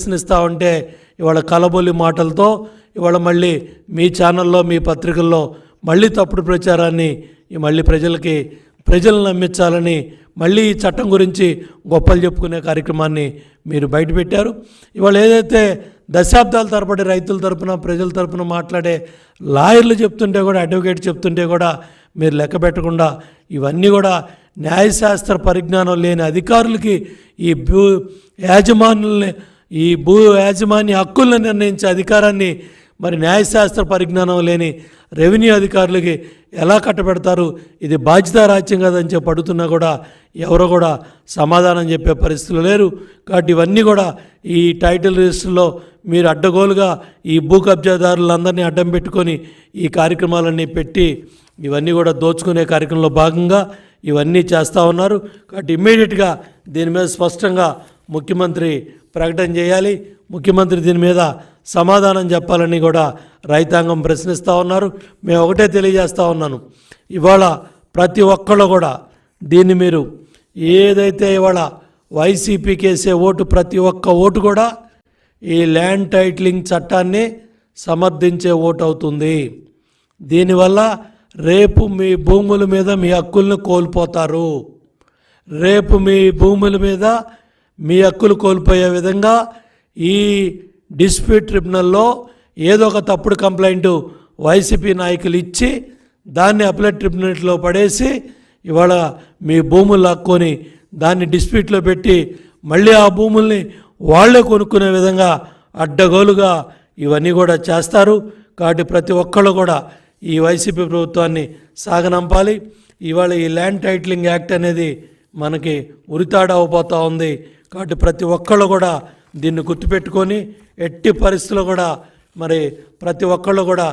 ప్రశ్నిస్తూ ఉంటే ఇవాళ కలబొల్లి మాటలతో ఇవాళ మళ్ళీ మీ ఛానల్లో మీ పత్రికల్లో మళ్ళీ తప్పుడు ప్రచారాన్ని మళ్ళీ ప్రజలను నమ్మించాలని మళ్ళీ ఈ చట్టం గురించి గొప్పలు చెప్పుకునే కార్యక్రమాన్ని మీరు బయటపెట్టారు. ఇవాళ ఏదైతే దశాబ్దాల తరబడి రైతుల తరపున ప్రజల తరపున మాట్లాడే లాయర్లు చెప్తుంటే కూడా, అడ్వకేట్ చెప్తుంటే కూడా మీరు లెక్క పెట్టకుండా ఇవన్నీ కూడా న్యాయశాస్త్ర పరిజ్ఞానం లేని అధికారులకి ఈ భూ యాజమాన్య హక్కులను నిర్ణయించే అధికారాన్ని మరి న్యాయశాస్త్ర పరిజ్ఞానం లేని రెవెన్యూ అధికారులకి ఎలా కట్టబెడతారు? ఇది బాధ్యతారాజ్యం కదని చెప్పి అడుగుతున్నా కూడా ఎవరో కూడా సమాధానం చెప్పే పరిస్థితులు లేరు. కాబట్టి ఇవన్నీ కూడా ఈ టైటిల్ రిజిస్టర్లో మీరు అడ్డగోలుగా ఈ భూ కబ్జాదారులందరినీ అడ్డం పెట్టుకొని ఈ కార్యక్రమాలన్నీ పెట్టి ఇవన్నీ కూడా దోచుకునే కార్యక్రమంలో భాగంగా ఇవన్నీ చేస్తూ ఉన్నారు. కాబట్టి ఇమ్మీడియట్గా దీని మీద స్పష్టంగా ముఖ్యమంత్రి ప్రకటన చేయాలి. ముఖ్యమంత్రి దీని మీద సమాధానం చెప్పాలని కూడా రైతాంగం ప్రశ్నిస్తూ ఉన్నారు. మేము ఒకటే తెలియజేస్తూ ఉన్నాను, ఇవాళ ప్రతి ఒక్కళ్ళు కూడా దీన్ని మీరు ఏదైతే ఇవాళ వైసీపీకి వేసే ఓటు, ప్రతి ఒక్క ఓటు కూడా ఈ ల్యాండ్ టైటిలింగ్ చట్టాన్ని సమర్థించే ఓటు అవుతుంది. దీనివల్ల రేపు మీ భూముల మీద మీ హక్కులను కోల్పోతారు. రేపు మీ భూముల మీద మీ హక్కులు కోల్పోయే విధంగా ఈ డిస్ప్యూట్ ట్రిబ్యునల్లో ఏదో ఒక తప్పుడు కంప్లైంట్ వైసీపీ నాయకులు ఇచ్చి దాన్ని అప్లెట్ ట్రిబ్యునల్లో పడేసి ఇవాళ మీ భూములు లాక్కొని దాన్ని డిస్ప్యూట్లో పెట్టి మళ్ళీ ఆ భూముల్ని వాళ్ళే కొనుక్కునే విధంగా అడ్డగోలుగా ఇవన్నీ కూడా చేస్తారు. కాబట్టి ప్రతి ఒక్కళ్ళు కూడా ఈ వైసీపీ ప్రభుత్వాన్ని సాగనంపాలి. ఇవాళ ఈ ల్యాండ్ టైటిలింగ్ యాక్ట్ అనేది మనకి ఉరితాడు అవబోతూ ఉంది. కాబట్టి ప్రతి ఒక్కళ్ళు కూడా దీన్ని గుర్తుపెట్టుకొని ఎట్టి పరిస్థితుల్లో కూడా మరి ప్రతి ఒక్కళ్ళు కూడా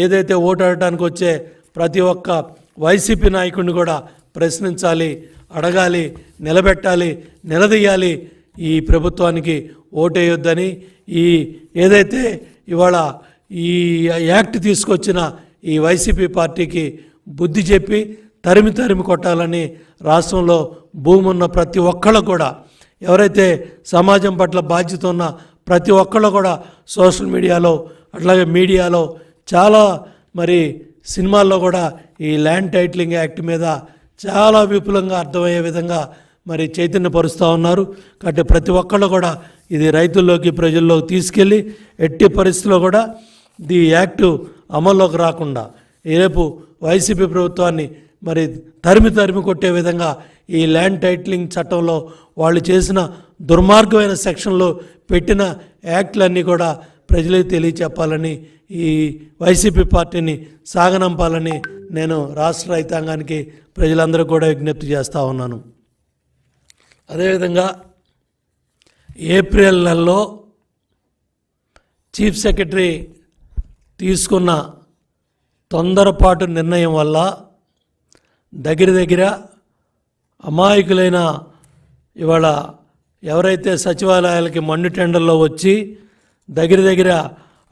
ఏదైతే ఓటు ఆడటానికి వచ్చే ప్రతి ఒక్క వైసీపీ నాయకుడిని కూడా ప్రశ్నించాలి, అడగాలి, నిలబెట్టాలి, నిలదీయాలి. ఈ ప్రభుత్వానికి ఓటేయొద్దని, ఈ ఏదైతే ఇవాళ ఈ యాక్ట్ తీసుకొచ్చిన ఈ వైసీపీ పార్టీకి బుద్ధి చెప్పి తరిమి కొట్టాలని రాష్ట్రంలో భూమి ఉన్న ప్రతి ఒక్కళ్ళు కూడా, ఎవరైతే సమాజం పట్ల బాధ్యత ఉన్న ప్రతి ఒక్కళ్ళు కూడా సోషల్ మీడియాలో అట్లాగే మీడియాలో చాలా మరి సినిమాల్లో కూడా ఈ ల్యాండ్ టైటిలింగ్ యాక్ట్ మీద చాలా విపులంగా అర్థమయ్యే విధంగా మరి చైతన్యపరుస్తూ ఉన్నారు. కాబట్టి ప్రతి ఒక్కళ్ళు కూడా ఇది రైతుల్లోకి ప్రజల్లోకి తీసుకెళ్ళి ఎట్టి పరిస్థితుల్లో కూడా ఈ యాక్టు అమల్లోకి రాకుండా రేపు వైసీపీ ప్రభుత్వాన్ని మరి తరిమి కొట్టే విధంగా ఈ ల్యాండ్ టైటిలింగ్ చట్టంలో వాళ్ళు చేసిన దుర్మార్గమైన సెక్షన్లో పెట్టిన యాక్ట్లన్నీ కూడా ప్రజలకు తెలియచెప్పాలని, ఈ వైసీపీ పార్టీని సాగనంపాలని నేను రాష్ట్ర రైతాంగానికి ప్రజలందరూ కూడా విజ్ఞప్తి చేస్తూ ఉన్నాను. అదేవిధంగా ఏప్రిల్ నెలలో చీఫ్ సెక్రటరీ తీసుకున్న తొందరపాటు నిర్ణయం వల్ల దగ్గర అమాయకులైన ఇవాళ ఎవరైతే సచివాలయాలకి మన్ను టెండర్లో వచ్చి దగ్గర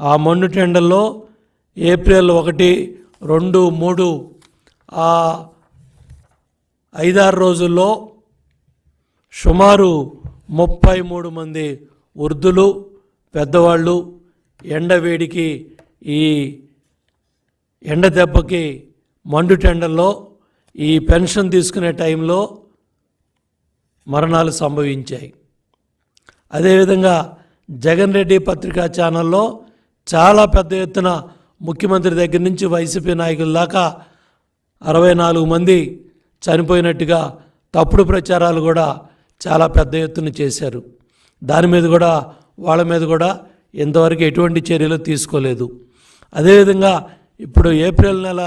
ఆ మన్ను టెండర్లో ఏప్రిల్ 1, 2, 3 ఆ 5-6 రోజుల్లో సుమారు 33 మంది వృద్ధులు, పెద్దవాళ్ళు ఎండవేడికి ఈ ఎండ దెబ్బకి మండు టెండర్లో ఈ పెన్షన్ తీసుకునే టైంలో మరణాలు సంభవించాయి. అదేవిధంగా జగన్ రెడ్డి పత్రికా ఛానల్లో చాలా పెద్ద ఎత్తున ముఖ్యమంత్రి దగ్గర నుంచి వైసీపీ నాయకుల దాకా 64 మంది చనిపోయినట్టుగా తప్పుడు ప్రచారాలు కూడా చాలా పెద్ద ఎత్తున చేశారు. దాని మీద కూడా వాళ్ళ మీద కూడా ఇంతవరకు ఎటువంటి చర్యలు తీసుకోలేదు. అదేవిధంగా ఇప్పుడు ఏప్రిల్ నెల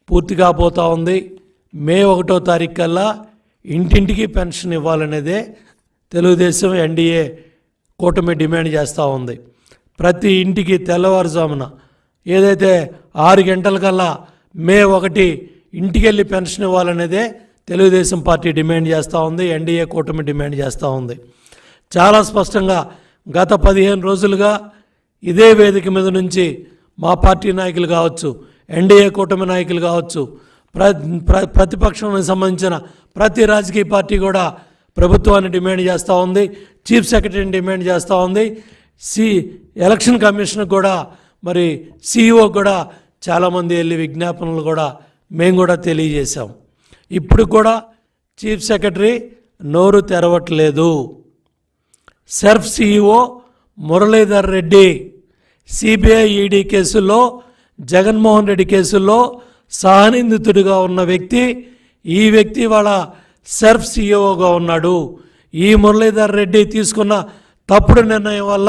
పూర్తి కాబోతూ ఉంది. మే 1వ తారీఖు కల్లా ఇంటింటికి పెన్షన్ ఇవ్వాలనేదే తెలుగుదేశం ఎన్డీఏ కూటమి డిమాండ్ చేస్తూ ఉంది. ప్రతి ఇంటికి తెల్లవారుజామున ఏదైతే 6 గంటలకల్లా మే 1 ఇంటికి వెళ్ళి పెన్షన్ ఇవ్వాలనేదే తెలుగుదేశం పార్టీ డిమాండ్ చేస్తూ ఉంది, ఎన్డీఏ కూటమి డిమాండ్ చేస్తూ ఉంది. చాలా స్పష్టంగా గత 15 రోజులుగా ఇదే వేదిక మీద నుంచి మా పార్టీ నాయకులు కావచ్చు, ఎన్డీఏ కూటమి నాయకులు కావచ్చు, ప్రతిపక్షానికి సంబంధించిన ప్రతి రాజకీయ పార్టీ కూడా ప్రభుత్వాన్ని డిమాండ్ చేస్తూ ఉంది, చీఫ్ సెక్రటరీని డిమాండ్ చేస్తూ ఉంది. ఎలక్షన్ కమిషన్ కూడా మరి CEO కూడా చాలామంది వెళ్ళి విజ్ఞాపనలు కూడా మేము కూడా తెలియజేశాం. ఇప్పుడు కూడా చీఫ్ సెక్రటరీ నోరు తెరవట్లేదు. SERP CEO Muralidhar Reddy CBI ED కేసుల్లో, జగన్మోహన్ రెడ్డి కేసుల్లో సహనిందితుడిగా ఉన్న వ్యక్తి. ఈ వ్యక్తి వాళ్ళ సెర్ఫ్ CEOగా ఉన్నాడు. ఈ మురళీధర్ రెడ్డి తీసుకున్న తప్పుడు నిర్ణయం వల్ల